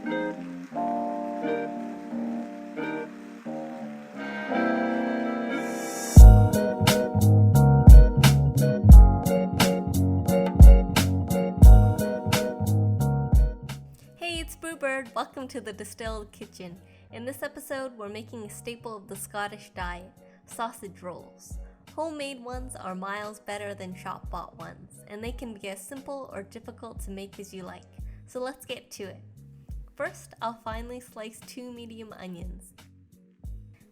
Hey, it's Brewbird. Welcome to the Distilled Kitchen. In this episode, we're making a staple of the Scottish diet, sausage rolls. Homemade ones are miles better than shop-bought ones, and they can be as simple or difficult to make as you like. So let's get to it. First, I'll finely slice 2 medium onions.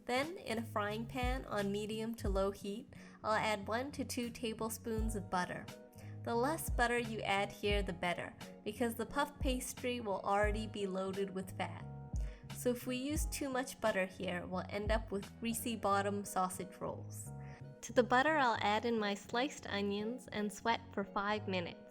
Then, in a frying pan on medium to low heat, I'll add 1 to 2 tablespoons of butter. The less butter you add here, the better, because the puff pastry will already be loaded with fat. So if we use too much butter here, we'll end up with greasy bottom sausage rolls. To the butter, I'll add in my sliced onions and sweat for 5 minutes.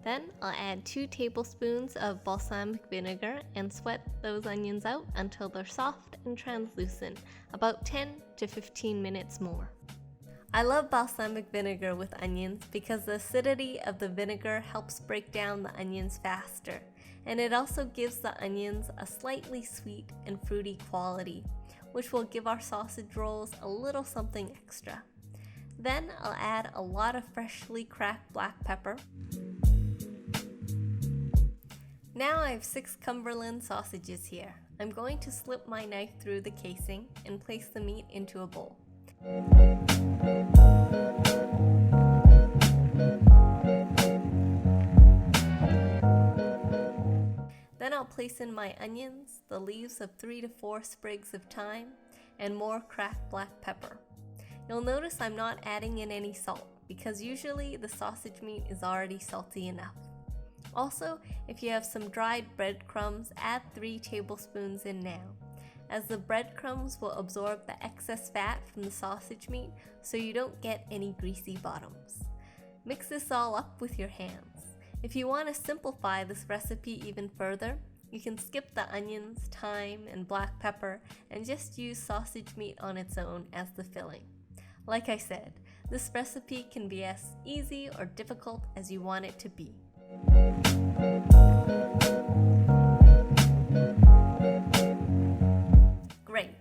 Then I'll add 2 tablespoons of balsamic vinegar and sweat those onions out until they're soft and translucent, about 10 to 15 minutes more. I love balsamic vinegar with onions because the acidity of the vinegar helps break down the onions faster, and it also gives the onions a slightly sweet and fruity quality, which will give our sausage rolls a little something extra. Then I'll add a lot of freshly cracked black pepper. Now I have 6 Cumberland sausages here. I'm going to slip my knife through the casing and place the meat into a bowl. Then I'll place in my onions, the leaves of 3 to 4 sprigs of thyme, and more cracked black pepper. You'll notice I'm not adding in any salt, because usually the sausage meat is already salty enough. Also, if you have some dried breadcrumbs, add 3 tablespoons in now, as the breadcrumbs will absorb the excess fat from the sausage meat so you don't get any greasy bottoms. Mix this all up with your hands. If you want to simplify this recipe even further, you can skip the onions, thyme, and black pepper and just use sausage meat on its own as the filling. Like I said, this recipe can be as easy or difficult as you want it to be. Great!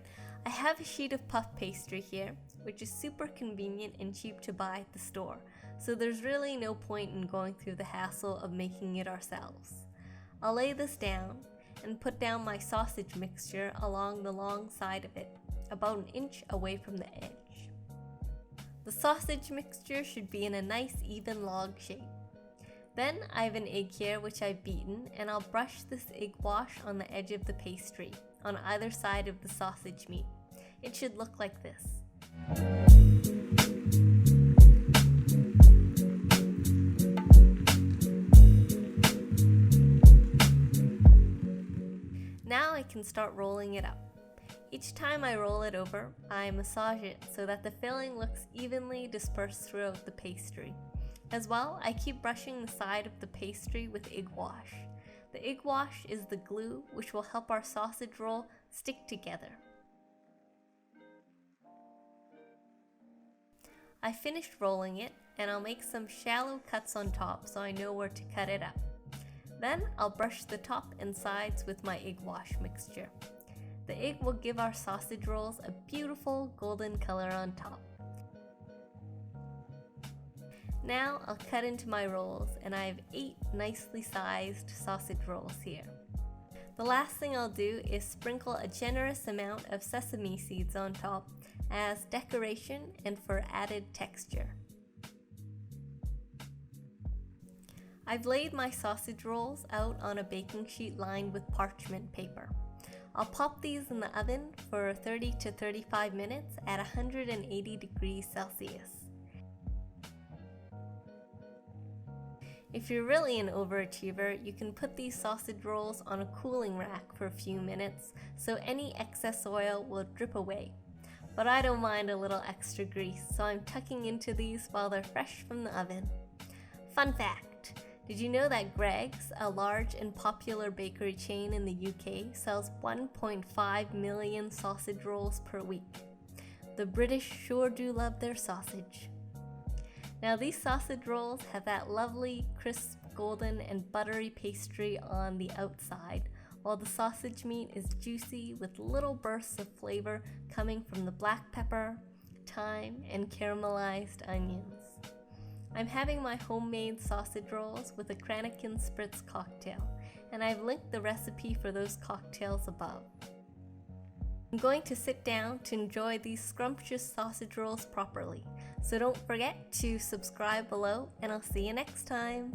I have a sheet of puff pastry here, which is super convenient and cheap to buy at the store, so there's really no point in going through the hassle of making it ourselves. I'll lay this down and put down my sausage mixture along the long side of it, about 1 inch away from the edge. The sausage mixture should be in a nice even log shape. Then I have an egg here which I've beaten, and I'll brush this egg wash on the edge of the pastry, on either side of the sausage meat. It should look like this. Now I can start rolling it up. Each time I roll it over, I massage it so that the filling looks evenly dispersed throughout the pastry. As well, I keep brushing the side of the pastry with egg wash. The egg wash is the glue which will help our sausage roll stick together. I finished rolling it, and I'll make some shallow cuts on top so I know where to cut it up. Then I'll brush the top and sides with my egg wash mixture. The egg will give our sausage rolls a beautiful golden color on top. Now I'll cut into my rolls, and I have 8 nicely sized sausage rolls here. The last thing I'll do is sprinkle a generous amount of sesame seeds on top as decoration and for added texture. I've laid my sausage rolls out on a baking sheet lined with parchment paper. I'll pop these in the oven for 30 to 35 minutes at 180 degrees Celsius. If you're really an overachiever, you can put these sausage rolls on a cooling rack for a few minutes so any excess oil will drip away. But I don't mind a little extra grease, so I'm tucking into these while they're fresh from the oven. Fun fact! Did you know that Greggs, a large and popular bakery chain in the UK, sells 1.5 million sausage rolls per week? The British sure do love their sausage. Now these sausage rolls have that lovely, crisp golden and buttery pastry on the outside, while the sausage meat is juicy with little bursts of flavor coming from the black pepper, thyme, and caramelized onions. I'm having my homemade sausage rolls with a Kranakin Spritz cocktail, and I've linked the recipe for those cocktails above. I'm going to sit down to enjoy these scrumptious sausage rolls properly, so don't forget to subscribe below, and I'll see you next time.